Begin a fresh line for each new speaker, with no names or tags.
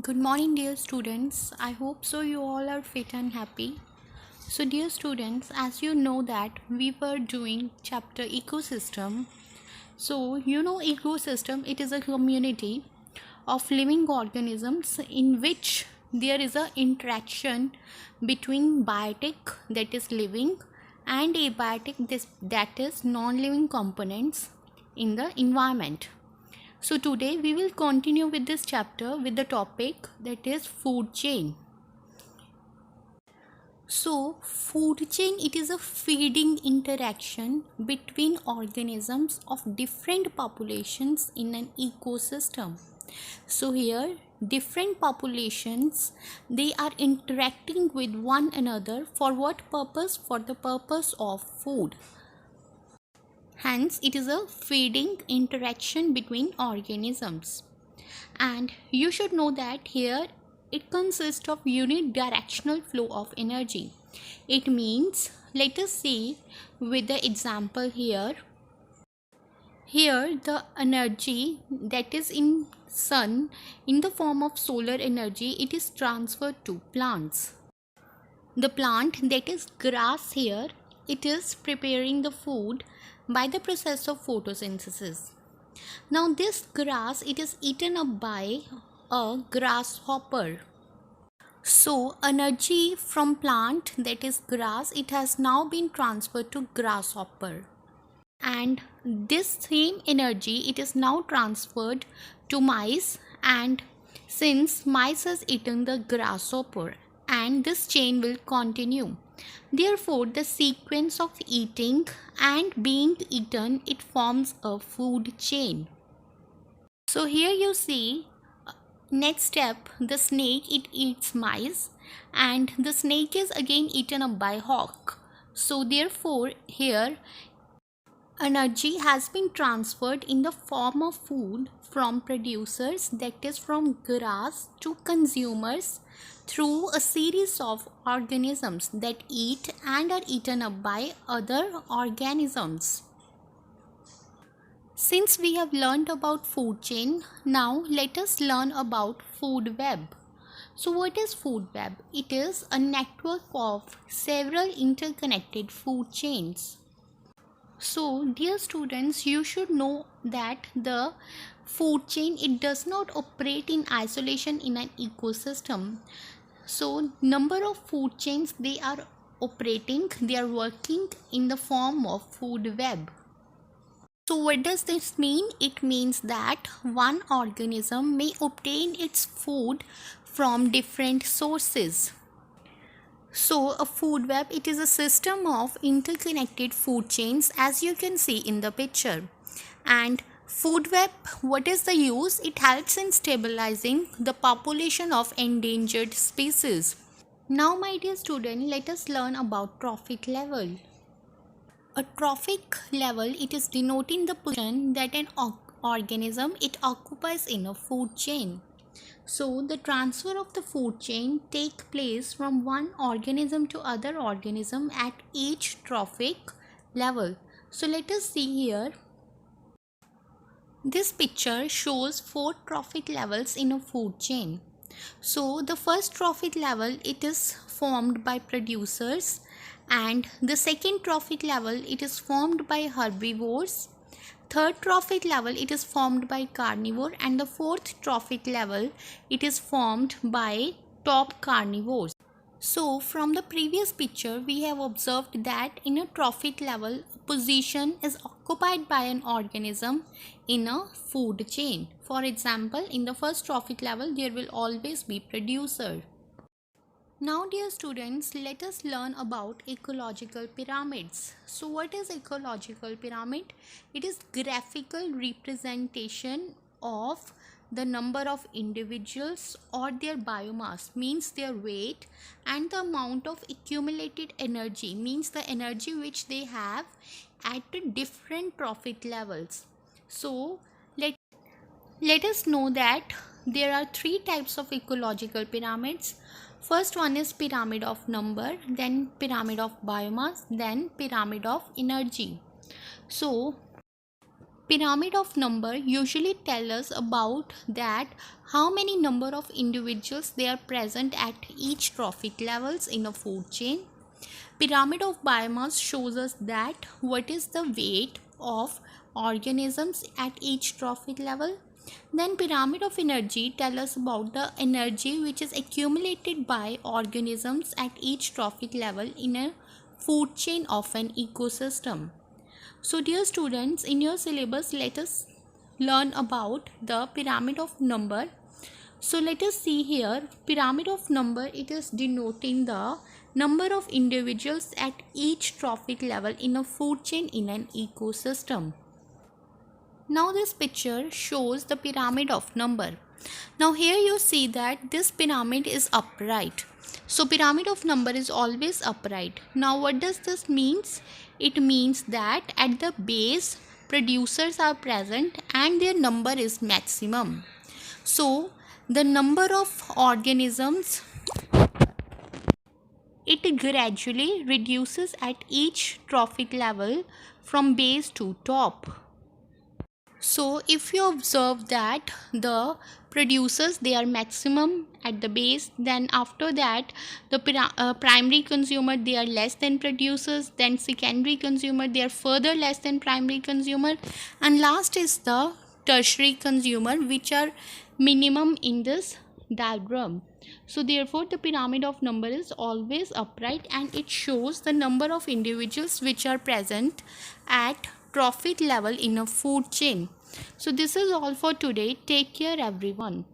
Good morning, dear students. I hope so you all are fit and happy. So, dear students, as you know that we were doing chapter ecosystem. So, ecosystem, it is a community of living organisms in which there is a interaction between biotic, that is living, and abiotic, that is non-living components in the environment. So today we will continue with this chapter with the topic that is food chain. So food chain, it is a feeding interaction between organisms of different populations in an ecosystem. So here different populations, they are interacting with one another for what purpose? For the purpose of food. Hence, it is a feeding interaction between organisms. And you should know that here it consists of unidirectional flow of energy. It means, let us see with the example here. Here the energy that is in sun in the form of solar energy, it is transferred to plants. The plant, that is grass here, it is preparing the food by the process of photosynthesis. Now this grass, it is eaten up by a grasshopper. So energy from plant, that is grass, it has now been transferred to grasshopper. And this same energy, it is now transferred to mice, and since mice has eaten the grasshopper, and this chain will continue. Therefore, the sequence of eating and being eaten, it forms a food chain. So here you see, next step, the snake, it eats mice, and the snake is again eaten up by hawk. So therefore here energy has been transferred in the form of food from producers, that is from grass, to consumers through a series of organisms that eat and are eaten up by other organisms. Since we have learned about food chain, now let us learn about food web. So what is food web? It is a network of several interconnected food chains. So dear students, you should know that the food chain, it does not operate in isolation in an ecosystem. So number of food chains, they are operating, they are working in the form of food web. So what does this mean? It means that one organism may obtain its food from different sources. So a food web, it is a system of interconnected food chains, as you can see in the picture. And food web, what is the use? It helps in stabilizing the population of endangered species. Now my dear student, let us learn about trophic level. A trophic level, it is denoting the position that an organism, it occupies in a food chain. So the transfer of the food chain take place from one organism to other organism at each trophic level. So let us see here. This picture shows 4 trophic levels in a food chain. So the first trophic level, it is formed by producers, and the second trophic level, it is formed by herbivores. Third trophic level, it is formed by carnivore, and the fourth trophic level, it is formed by top carnivores. So from the previous picture, we have observed that in a trophic level, position is occupied by an organism in a food chain. For example, in the first trophic level, there will always be producer. Now dear students, let us learn about ecological pyramids. So what is ecological pyramid? It is graphical representation of the number of individuals or their biomass, means their weight, and the amount of accumulated energy, means the energy which they have at the different trophic levels. So let us know that there are 3 types of ecological pyramids. First one is pyramid of number, then pyramid of biomass, then pyramid of energy. So Pyramid of number usually tell us about that how many number of individuals they are present at each trophic levels in a food chain. Pyramid of biomass shows us that what is the weight of organisms at each trophic level. Then pyramid of energy tell us about the energy which is accumulated by organisms at each trophic level in a food chain of an ecosystem. So dear students, in your syllabus let us learn about the pyramid of number. So let us see here, pyramid of number, it is denoting the number of individuals at each trophic level in a food chain in an ecosystem. Now this picture shows the pyramid of number. Now here you see that this pyramid is upright. So pyramid of number is always upright. Now what does this means? It means that at the base producers are present and their number is maximum. So the number of organisms, it gradually reduces at each trophic level from base to top. So if you observe that the producers they are maximum at the base, then after that the primary consumer they are less than producers, then secondary consumer they are further less than primary consumer, and last is the tertiary consumer which are minimum in this diagram. So therefore the pyramid of number is always upright and it shows the number of individuals which are present at trophic level in a food chain. So this is all for today. Take care everyone.